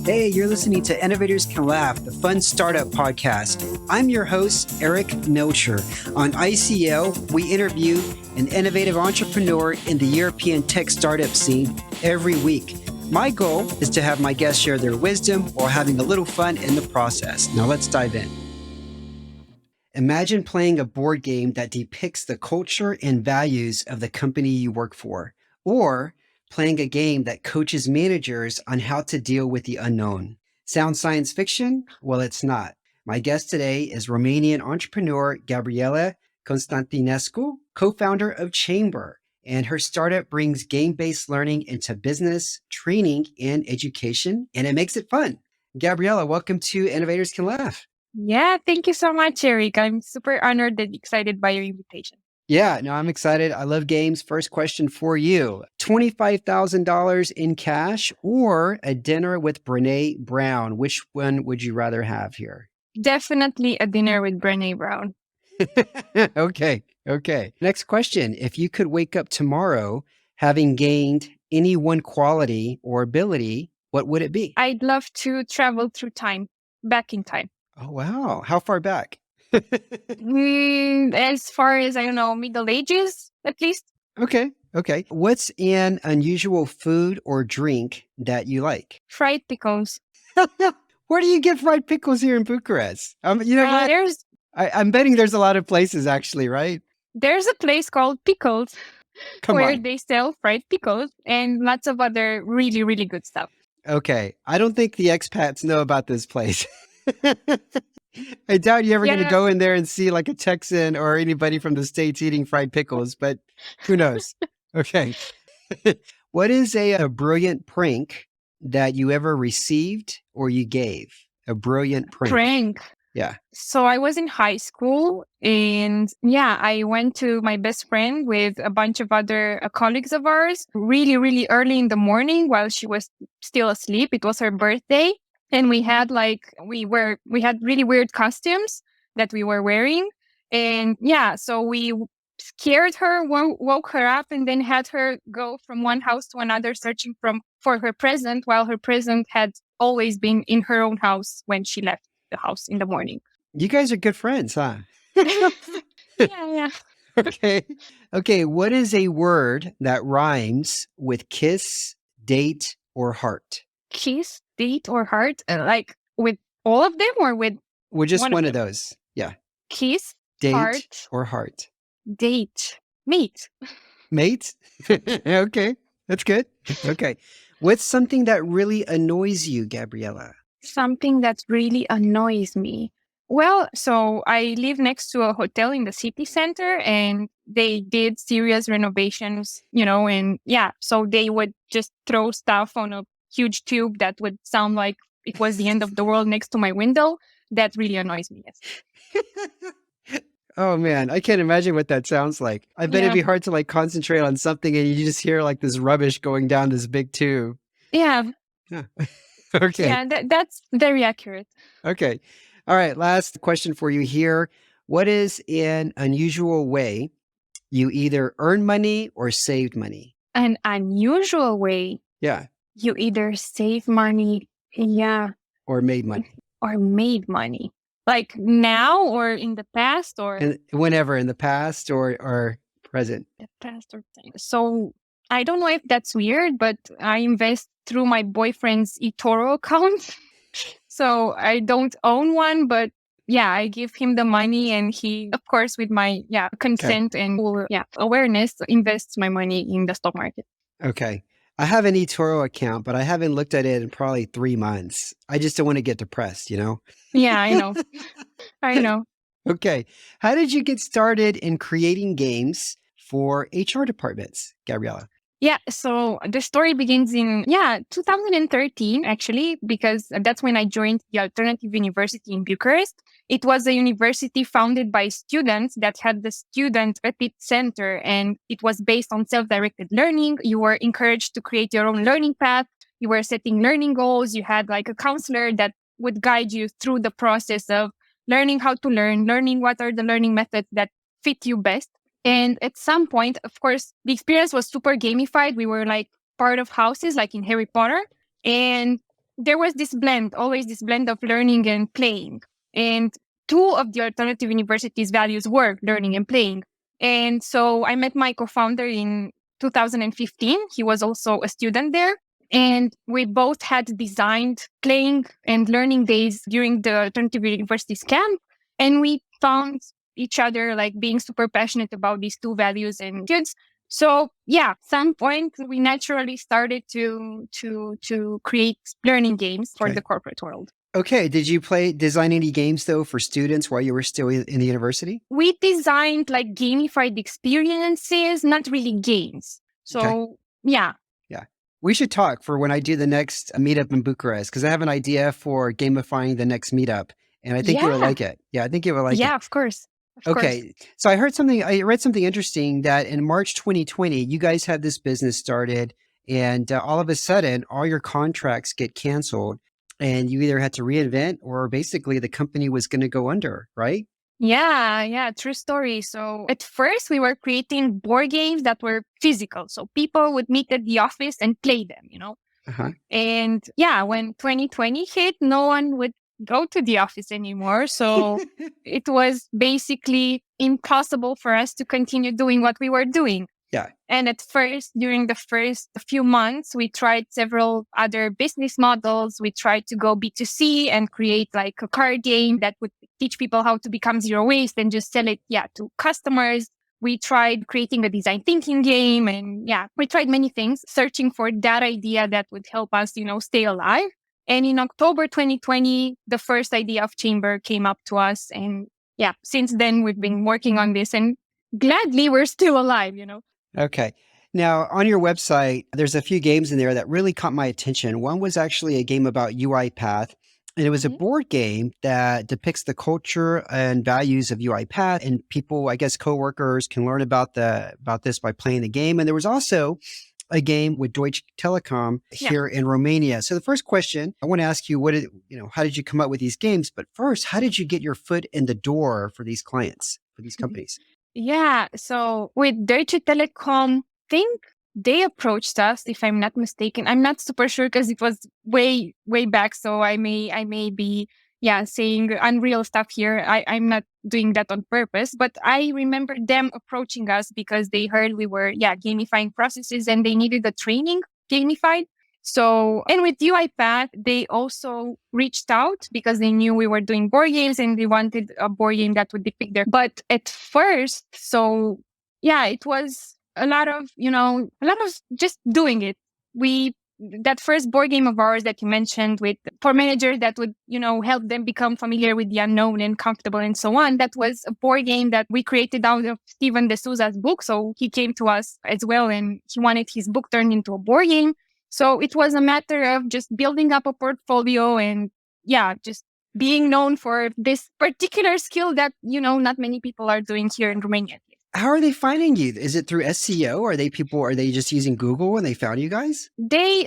Hey, you're listening to Innovators Can Laugh, the fun startup podcast. I'm your host, Eric Milcher. On ICL, we interview an innovative entrepreneur in the European tech startup scene every week. My goal is to have my guests share their wisdom while having a little fun in the process. Now let's dive in. Imagine playing a board game that depicts the culture and values of the company you work for, or playing a game that coaches managers on how to deal with the unknown. Sounds science fiction? Well, it's not. My guest today is Romanian entrepreneur Gabriela Constantinescu, co-founder of Chambr, and her startup brings game-based learning into business, training, and education, and it makes it fun. Gabriela, welcome to Innovators Can Laugh. Yeah, thank you so much, Eric. I'm super honored and excited by your invitation. Yeah, no, I'm excited. I love games. First question for you. $25,000 in cash or a dinner with Rene Brown? Which one would you rather have here? Definitely a dinner with Rene Brown. Okay. Next question. If you could wake up tomorrow having gained any one quality or ability, what would it be? I'd love to travel through time, back in time. Oh, wow. How far back? As far as, Middle Ages, at least. Okay. What's an unusual food or drink that you like? Fried pickles. Where do you get fried pickles here in Bucharest? I'm betting there's a lot of places actually, right? There's a place called Pickles where on. they sell fried pickles and lots of other really, really good stuff. Okay. I don't think the expats know about this place. I doubt you're ever going to go in there and see like a Texan or anybody from the States eating fried pickles, but who knows? Okay. What is a brilliant prank that you ever received or you gave? A brilliant prank. Yeah. So I was in high school and I went to my best friend with a bunch of other colleagues of ours really, really early in the morning while she was still asleep. It was her birthday. And we had we had really weird costumes that we were wearing. And so we scared her, woke her up, and then had her go from one house to another searching for her present, while her present had always been in her own house when she left the house in the morning. You guys are good friends, huh? Yeah. Okay. What is a word that rhymes with kiss, date, or heart? Kiss, date, or heart? Like with all of them or with just one of those? Yeah. Kiss, date, heart, or heart? Date. Mate? Okay. That's good. Okay. What's something that really annoys you, Gabriela? Something that really annoys me. Well, so I live next to a hotel in the city center and they did serious renovations, so they would just throw stuff on a huge tube that would sound like it was the end of the world next to my window. That really annoys me. Yes. Oh man, I can't imagine what that sounds like. I bet it'd be hard to concentrate on something and you just hear this rubbish going down this big tube. Yeah. Okay. Yeah, that's very accurate. Okay. All right. Last question for you here. What is an unusual way you either earn money or saved money? An unusual way? Yeah. You either save money, or made money. Or made money. Like now or in the past or? Whenever, in the past or present. The past or so I don't know if that's weird, but I invest through my boyfriend's eToro account. So I don't own one, but I give him the money and he, of course, with my consent and awareness, invests my money in the stock market. Okay. I have an eToro account, but I haven't looked at it in probably 3 months. I just don't want to get depressed, Yeah, I know. I know. Okay. How did you get started in creating games for HR departments, Gabriela? Yeah, so the story begins in 2013, actually, because that's when I joined the Alternative University in Bucharest. It was a university founded by students that had the student at its center, and it was based on self-directed learning. You were encouraged to create your own learning path. You were setting learning goals. You had a counselor that would guide you through the process of learning how to learn, learning what are the learning methods that fit you best. And at some point, of course, the experience was super gamified. We were part of houses, like in Harry Potter. And there was this blend, always this blend of learning and playing. And two of the alternative universities' values were learning and playing. And so I met my co-founder in 2015. He was also a student there. And we both had designed playing and learning days during the alternative universities camp. And we found each other like being super passionate about these two values and kids. So yeah, at some point we naturally started to create learning games for the corporate world. Okay. Did you design any games though for students while you were still in the university? We designed like gamified experiences, not really games. So yeah. Yeah. We should talk for when I do the next meetup in Bucharest, because I have an idea for gamifying the next meetup. And I think you would like it. Yeah, I think you would like it. Yeah, of course. Okay. So I read something interesting that in March 2020, you guys had this business started and all of a sudden all your contracts get canceled and you either had to reinvent or basically the company was going to go under, right? Yeah, true story. So at first we were creating board games that were physical. So people would meet at the office and play them. Uh-huh. And yeah, when 2020 hit, no one would go to the office anymore. So it was basically impossible for us to continue doing what we were doing. Yeah. And at first, during the first few months, we tried several other business models. We tried to go B2C and create like a card game that would teach people how to become zero waste and just sell it, to customers. We tried creating a design thinking game and we tried many things, searching for that idea that would help us, stay alive. And in October 2020, the first idea of Chambr came up to us. And since then we've been working on this and gladly we're still alive, Okay. Now, on your website, there's a few games in there that really caught my attention. One was actually a game about UiPath, and it was a board game that depicts the culture and values of UiPath, and people, I guess, coworkers can learn about this by playing the game. And there was also a game with Deutsche Telekom here in Romania. So the first question I want to ask you, how did you come up with these games? But first, how did you get your foot in the door for these clients, for these companies? Yeah. So with Deutsche Telekom, I think they approached us, if I'm not mistaken. I'm not super sure because it was way, way back. So I may be, saying unreal stuff here. I'm not doing that on purpose, but I remember them approaching us because they heard we were, gamifying processes and they needed a training gamified. So, and with UiPath, they also reached out because they knew we were doing board games and they wanted a board game that would depict their. But at first, it was a lot of just doing it. That first board game of ours that you mentioned for managers that would, help them become familiar with the unknown and comfortable and so on. That was a board game that we created out of Steven D'Souza's book. So he came to us as well and he wanted his book turned into a board game. So it was a matter of just building up a portfolio and just being known for this particular skill that, not many people are doing here in Romania. How are they finding you? Is it through SEO? Are they just using Google and they found you guys?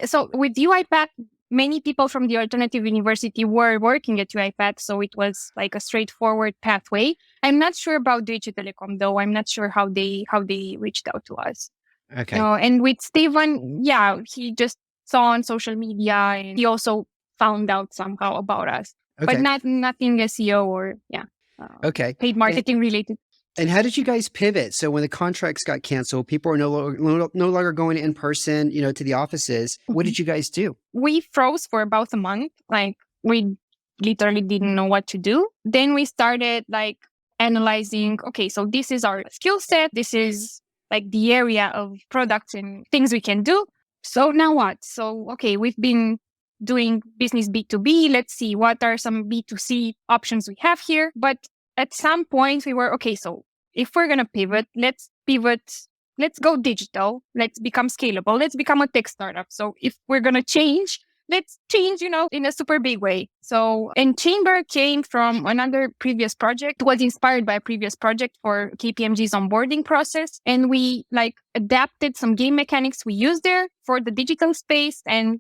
So with UiPath, many people from the alternative university were working at UiPath. So it was like a straightforward pathway. I'm not sure about Deutsche Telekom though. I'm not sure how they reached out to us. Okay. And with Steven, he just saw on social media and he also found out somehow about us. Okay. But nothing SEO or paid marketing related. And how did you guys pivot? So when the contracts got canceled, people are no longer going in person, to the offices. What did you guys do? We froze for about a month. Like we literally didn't know what to do. Then we started like analyzing, okay, so this is our skill set. This is like the area of products and things we can do. So now what? So, okay, we've been doing business B2B. Let's see what are some B2C options we have here. But at some point we were, okay, so if we're going to pivot, let's go digital. Let's become scalable. Let's become a tech startup. So if we're going to change, let's change, in a super big way. So, and Chambr came from another previous project, was inspired by a previous project for KPMG's onboarding process. And we adapted some game mechanics we used there for the digital space. And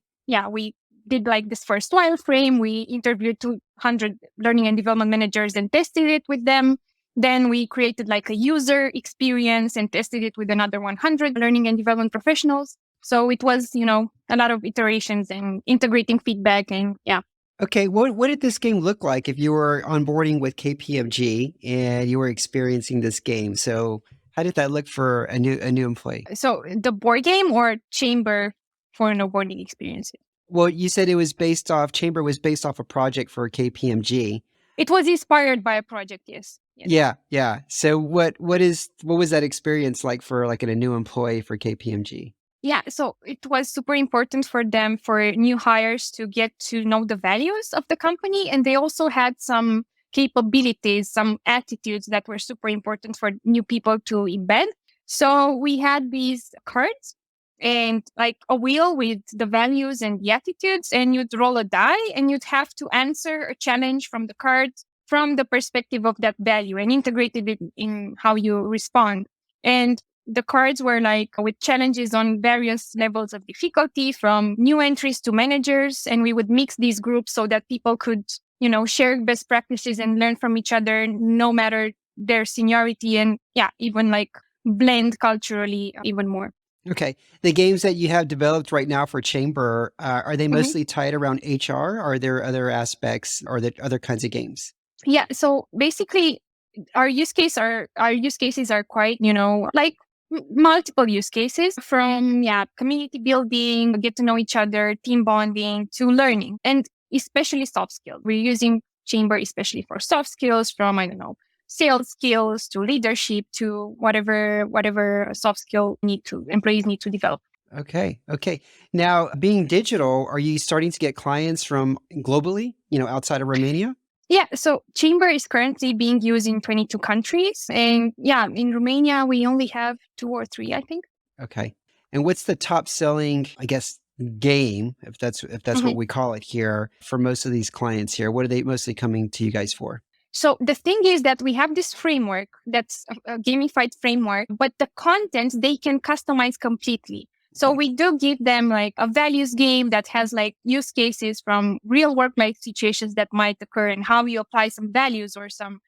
we did this first wireframe. We interviewed 200 learning and development managers and tested it with them. Then we created a user experience and tested it with another 100 learning and development professionals. So it was, a lot of iterations and integrating feedback and yeah. Okay, what did this game look like if you were onboarding with KPMG and you were experiencing this game? So how did that look for a new employee? So the board game or Chambr for an onboarding experience? Well, you said Chambr was based off a project for KPMG. It was inspired by a project, yes. Yeah, yeah. So what was that experience like for like a new employee for KPMG? Yeah, so it was super important for them, for new hires to get to know the values of the company. And they also had some capabilities, some attitudes that were super important for new people to embed. So we had these cards and like a wheel with the values and the attitudes, and you'd roll a die and you'd have to answer a challenge from the cards from the perspective of that value and integrated it in how you respond. And the cards were like with challenges on various levels of difficulty from new entries to managers. And we would mix these groups so that people could, share best practices and learn from each other, no matter their seniority, and even like blend culturally even more. Okay. The games that you have developed right now for Chambr, are they Mhm. mostly tied around HR? Or are there other aspects or the other kinds of games? Yeah. So basically, our use cases are quite, like multiple use cases from community building, get to know each other, team bonding to learning, and especially soft skills. We're using Chambr especially for soft skills, from I don't know, sales skills to leadership to whatever soft skill employees need to develop. Okay. Okay. Now, being digital, are you starting to get clients from globally, outside of Romania? Yeah, so Chambr is currently being used in 22 countries. And in Romania, we only have 2 or 3, I think. Okay. And what's the top selling, I guess, game, if that's what Mhm. we call it here, for most of these clients here? What are they mostly coming to you guys for? So the thing is that we have this framework that's a gamified framework, but the content they can customize completely. So Okay. we do give them like a values game that has like use cases from real work life situations that might occur and how you apply some values or some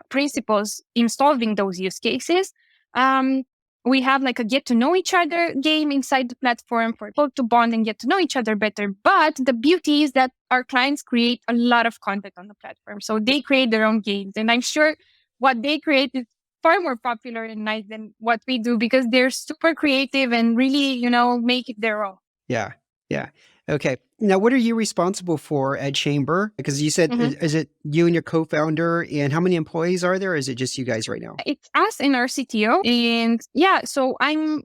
principles in solving those use cases. Um, we have like a get to know each other game inside the platform for people to bond and get to know each other better. But the beauty is that our clients create a lot of content on the platform. So they create their own games. And I'm sure what they create is far more popular and nice than what we do, because they're super creative and really, make it their own. Yeah. Yeah. Okay. Now, what are you responsible for at Chambr? Because you said, Mhm. is it you and your co-founder, and how many employees are there? Or is it just you guys right now? It's us and our CTO. And so I'm,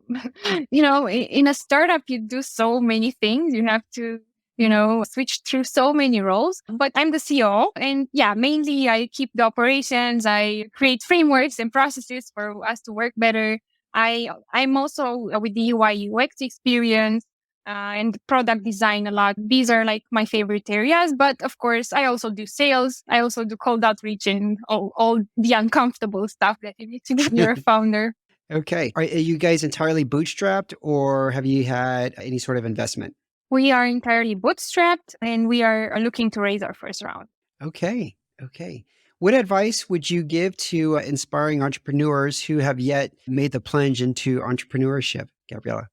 in a startup, you do so many things. You have to, switch through so many roles. But I'm the CEO. And mainly I keep the operations. I create frameworks and processes for us to work better. I'm also with the UI UX experience. And product design a lot. These are like my favorite areas. But of course, I also do sales. I also do cold outreach and all the uncomfortable stuff that you need to do when you're a founder. Okay. Are you guys entirely bootstrapped, or have you had any sort of investment? We are entirely bootstrapped and we are looking to raise our first round. Okay. Okay. What advice would you give to inspiring entrepreneurs who have yet made the plunge into entrepreneurship, Gabriela?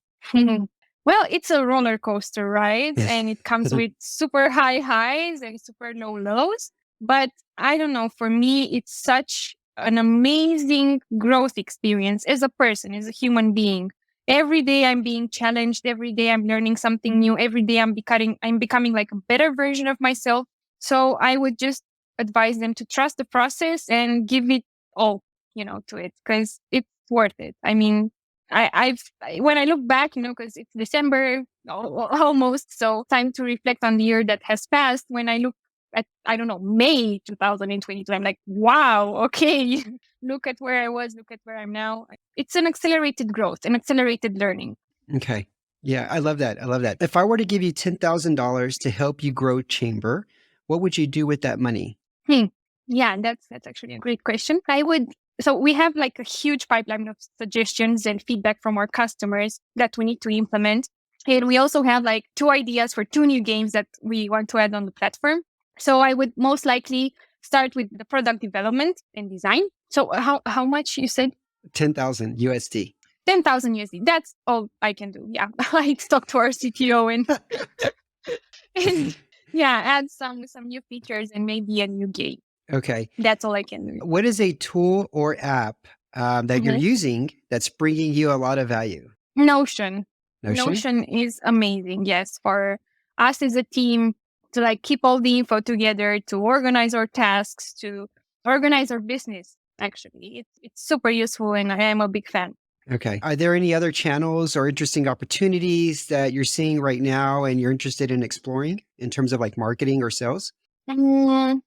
Well, it's a roller coaster ride and it comes with super high highs and super low lows. But I don't know, for me, it's such an amazing growth experience as a person, as a human being. Every day I'm being challenged. Every day I'm learning something new. Every day I'm becoming like a better version of myself. So I would just advise them to trust the process and give it all, to it, because it's worth it. I mean, when I look back, because it's December almost, so time to reflect on the year that has passed. When I look at, I don't know, May 2022, I'm like, wow, okay, look at where I was, look at where I'm now. It's an accelerated growth, an accelerated learning. Okay. Yeah, I love that. I love that. If I were to give you $10,000 to help you grow Chambr, what would you do with that money? Hmm. Yeah, that's actually a great question. So we have like a huge pipeline of suggestions and feedback from our customers that we need to implement. And we also have like 2 ideas for 2 new games that we want to add on the platform. So I would most likely start with the product development and design. So how much you said? 10,000 USD. 10,000 USD. That's all I can do. Yeah. I talk to our CTO and yeah, add some new features and maybe a new game. Okay. That's all I can do. What is a tool or app that you're Mhm. using that's bringing you a lot of value? Notion. Notion? Notion is amazing. Yes. For us as a team to like keep all the info together, to organize our tasks, to organize our business. Actually, it's super useful and I am a big fan. Okay. Are there any other channels or interesting opportunities that you're seeing right now and you're interested in exploring in terms of like marketing or sales?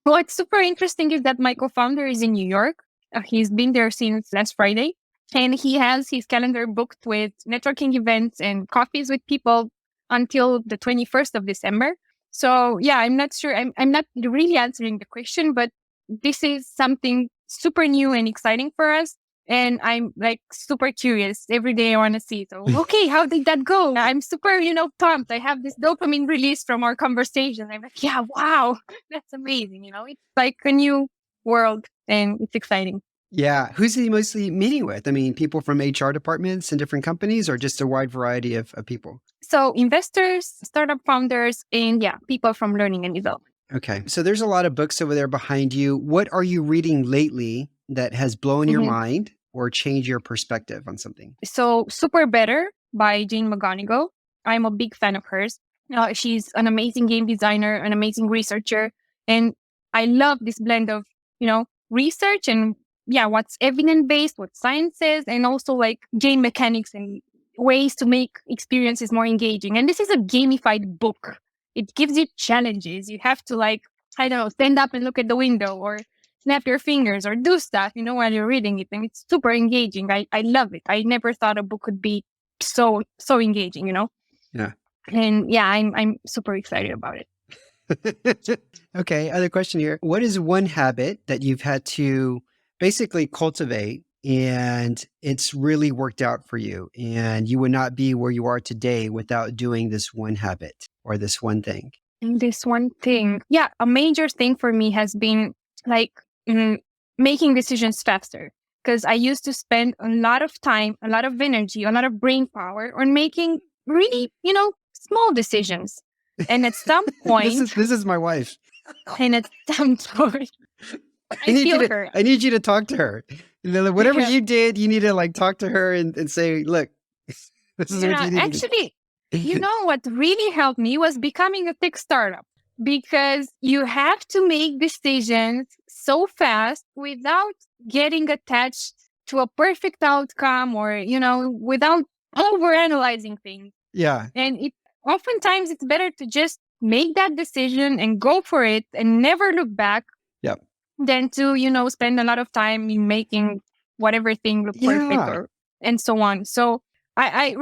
What's super interesting is that my co-founder is in New York. He's been there since last Friday, and he has his calendar booked with networking events and coffees with people until the 21st of December. So yeah, I'm not sure. I'm not really answering the question, but this is something super new and exciting for us. And I'm like super curious. Every day I want to see. So, okay, how did that go? I'm super, pumped. I have this dopamine release from our conversation. I'm like, yeah, wow, that's amazing. It's like a new world and it's exciting. Yeah. Who's he mostly meeting with? I mean, people from HR departments and different companies or just a wide variety of people? So investors, startup founders, and yeah, people from learning and development. Okay. So there's a lot of books over there behind you. What are you reading lately that has blown your Mhm. mind or changed your perspective on something? So Superbetter by Jane McGonigal. I'm a big fan of hers. She's an amazing game designer, an amazing researcher. And I love this blend of, research and yeah, what's evidence based, what science says, and also like game mechanics and ways to make experiences more engaging. And this is a gamified book. It gives you challenges. You have to like, I don't know, stand up and look at the window or snap your fingers or do stuff, while you're reading it. And it's super engaging. I love it. I never thought a book could be so engaging. Yeah. And yeah, I'm super excited about it. Okay. Other question here. What is one habit that you've had to basically cultivate and it's really worked out for you and you would not be where you are today without doing this one habit or this one thing? And this one thing, yeah, a major thing for me has been like making decisions faster. Because I used to spend a lot of time, a lot of energy, a lot of brain power on making really, small decisions. And at some point, This is my wife. and at some point, I feel her. I need you to talk to her. Whatever Yeah. you did, you need to like talk to her and say, look, this is what Yeah, you need to do. actually, what really helped me was becoming a tech startup because you have to make decisions so fast without getting attached to a perfect outcome or, without overanalyzing things. Yeah. And oftentimes it's better to just make that decision and go for it and never look back Yep. than to, spend a lot of time in making whatever thing look perfect Yeah. and so on. So I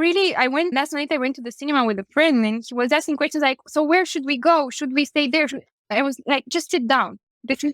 went last night, I went to the cinema with a friend and he was asking questions like, so where should we go? Should we stay there? I was like, just sit down. This is,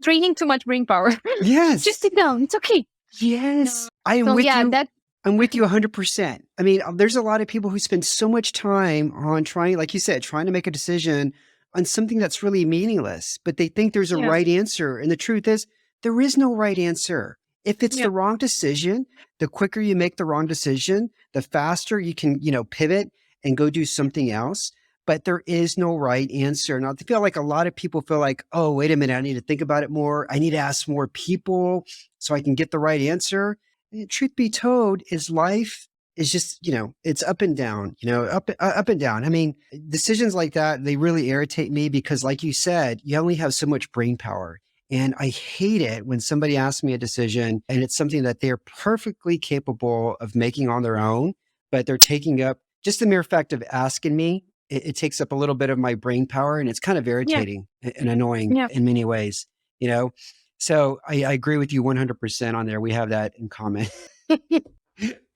draining too much brain power. Yes. Just sit down. It's okay. Yes. I am So with yeah, you. that I'm with you 100%. I mean, there's a lot of people who spend so much time on trying, like you said, trying to make a decision on something that's really meaningless, but they think there's a yeah, right answer. And the truth is, there is no right answer. If it's yeah, the wrong decision, the quicker you make the wrong decision, the faster you can, pivot and go do something else. But there is no right answer. Now, I feel like a lot of people feel like, oh, wait a minute, I need to think about it more. I need to ask more people so I can get the right answer. And truth be told, is life is just, it's up and down, up and down. I mean, decisions like that, they really irritate me because like you said, you only have so much brain power. And I hate it when somebody asks me a decision and it's something that they're perfectly capable of making on their own, but they're taking up just the mere fact of asking me. It takes up a little bit of my brain power and it's kind of yeah, irritating and annoying yeah. in many ways, you know? So I agree with you 100% on there. We have that in common.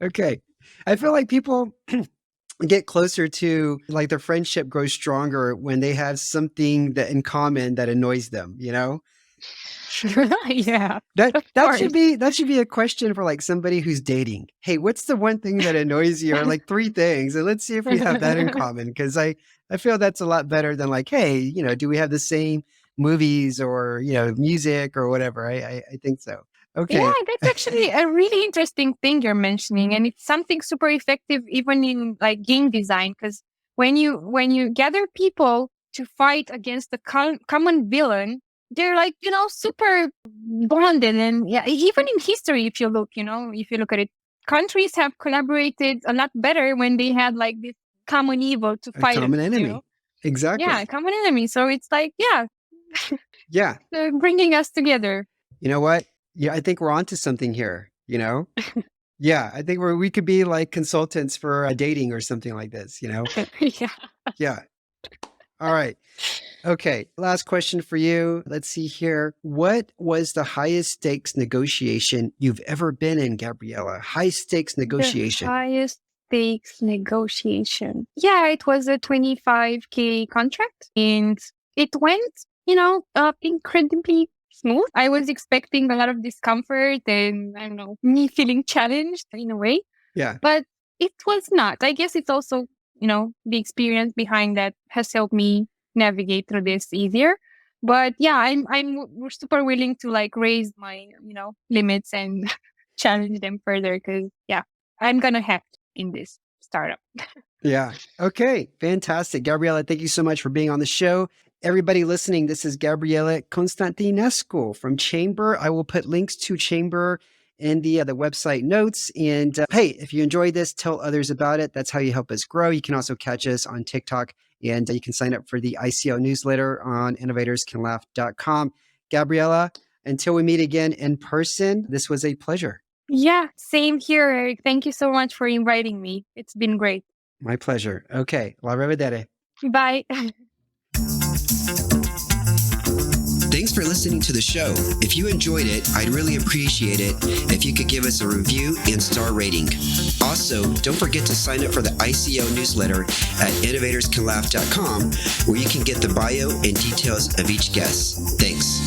Okay. I feel like people get closer to like their friendship grows stronger when they have something that in common that annoys them, Yeah, That of that course. should be that should be a question for like somebody who's dating. Hey, what's the one thing that annoys you? Or like three things, and let's see if we have that in common. Because I feel that's a lot better than like, hey, do we have the same movies or music or whatever? I think so. Okay. Yeah, that's actually a really interesting thing you're mentioning, and it's something super effective even in like game design. Because when you gather people to fight against the common villain, they're like super bonded, and yeah, even in history, if you look at it, countries have collaborated a lot better when they had like this common evil to A fight common against. enemy. Yeah, Exactly. common enemy. So it's like Yeah. bringing us together. You know what? Yeah, I think we're onto something here, you know? Yeah, I think we could be like consultants for dating or something like this, you know? Yeah. Yeah. All right. Okay. Last question for you. Let's see here. What was the highest stakes negotiation you've ever been in, Gabriela? High stakes The negotiation. highest stakes negotiation. Yeah, it was a 25K contract and it went, incredibly smooth. I was expecting a lot of discomfort and I don't know, me feeling challenged in a way, Yeah. but it was not. I guess it's also, the experience behind that has helped me navigate through this easier. But yeah, I'm super willing to like raise my, limits and challenge them further because yeah, I'm gonna hack in this startup. Yeah. Okay. Fantastic. Gabriela, thank you so much for being on the show. Everybody listening, this is Gabriela Constantinescu from Chambr. I will put links to Chambr in the website notes. And hey, if you enjoyed this, tell others about it. That's how you help us grow. You can also catch us on TikTok and you can sign up for the ICL newsletter on innovatorscanlaugh.com. Gabriela, until we meet again in person, this was a pleasure. Yeah, same here, Eric. Thank you so much for inviting me. It's been great. My pleasure. Okay. La rivedere. Bye. Thanks for listening to the show. If you enjoyed it, I'd really appreciate it if you could give us a review and star rating. Also, don't forget to sign up for the ICO newsletter at innovatorscanlaugh.com, where you can get the bio and details of each guest. Thanks.